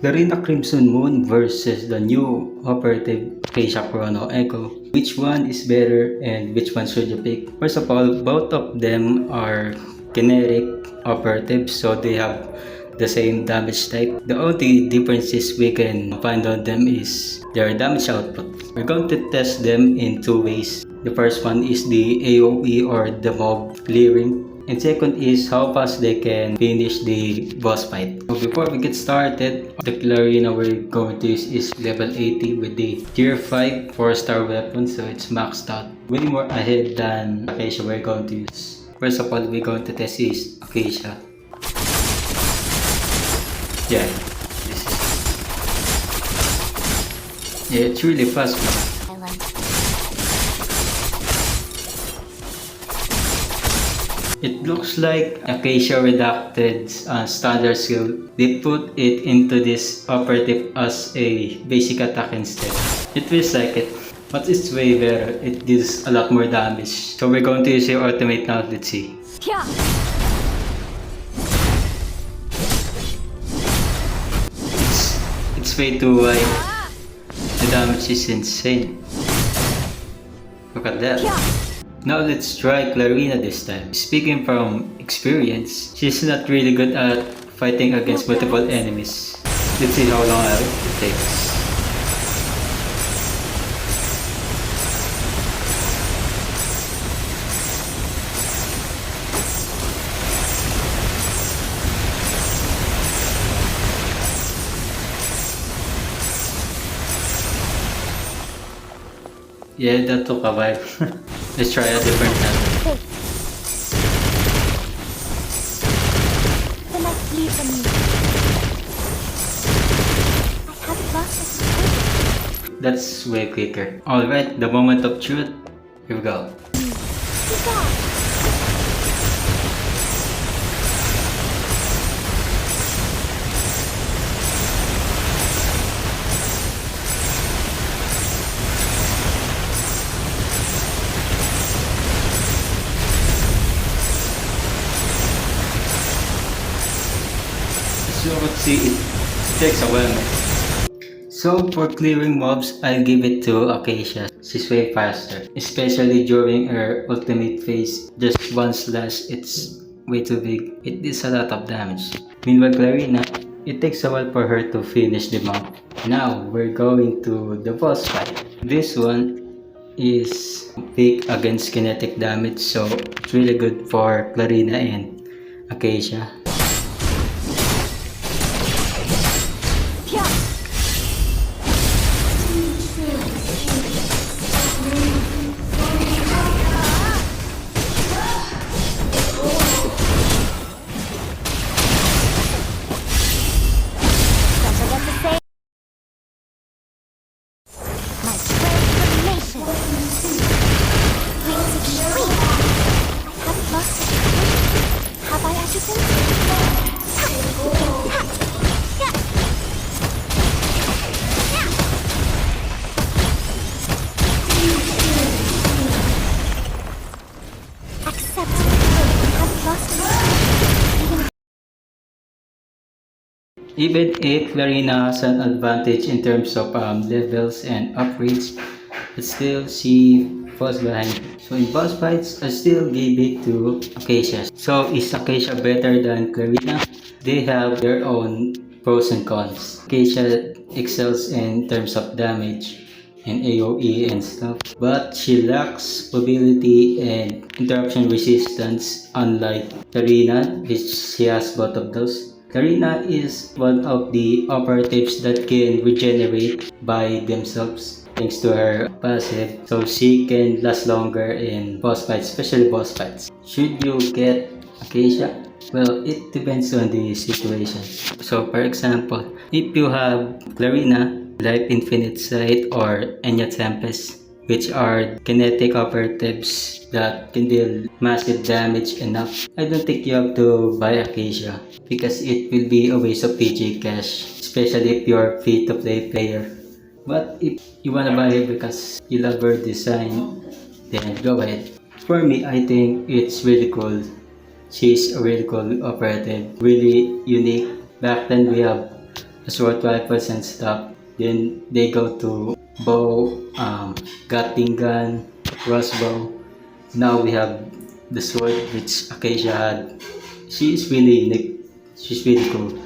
Garena Crimson Moon versus the new operative Acacia Chrono Echo. Which one is better and which one should you pick? First of all, both of them are generic operatives, so they have the same damage type. The only differences we can find on them is their damage output. We're going to test them in two ways. The first one is the AoE or the mob clearing, and second is how fast they can finish the boss fight. So before we get started, the Clarina we're going to use is level 80 with the tier 5 4-star weapon, so it's maxed out. Way more ahead than Acacia we're going to use. First of all, we're going to test is Acacia. Yeah, this is... Yeah, it's really fast, man. It looks like Acacia Redacted's standard skill. They put it into this operative as a basic attack instead. It feels like it, but it's way better. It deals a lot more damage. So we're going to use your ultimate now. Let's see. Yeah. It's way too wide. The damage is insane. Look at that. Yeah. Now let's try Clarina this time. Speaking from experience, she's not really good at fighting against multiple enemies. Let's see how long it takes. Yeah, that took a while. Let's try a different level. The light leaves on me. I haven't lost it. That's way quicker. Alright, the moment of truth. Here we go. So let's see, it takes a while. So for clearing mobs, I'll give it to Acacia. She's way faster, especially during her ultimate phase. Just one slash, it's way too big. It does a lot of damage. Meanwhile, Clarina, it takes a while for her to finish the mob. Now we're going to the boss fight. This one is big against kinetic damage, so it's really good for Clarina and Acacia. Even if Clarina has an advantage in terms of levels and upgrades, but still she falls behind. So in boss fights, I still give it to Acacia. So is Acacia better than Clarina? They have their own pros and cons. Acacia excels in terms of damage and AoE and stuff, but she lacks mobility and interruption resistance, unlike Clarina, which she has both of those. Clarina is one of the operatives that can regenerate by themselves thanks to her passive, so she can last longer in boss fights, especially boss fights. Should you get Acacia? Well, it depends on the situation. So for example, if you have Clarina, like Infinite Sight or Enya Tempest, which are kinetic operatives that can deal massive damage enough, I don't think you have to buy Acacia because it will be a waste of PG cash, especially if you're a free-to-play player. But if you wanna buy it because you love her design, then go ahead. For me, I think it's really cool. She's a really cool operative, really unique. Back then we have assault rifles and stuff. Then they go to bow, Gatling gun, crossbow. Now we have the sword which Acacia had. She is really unique. She's really cool.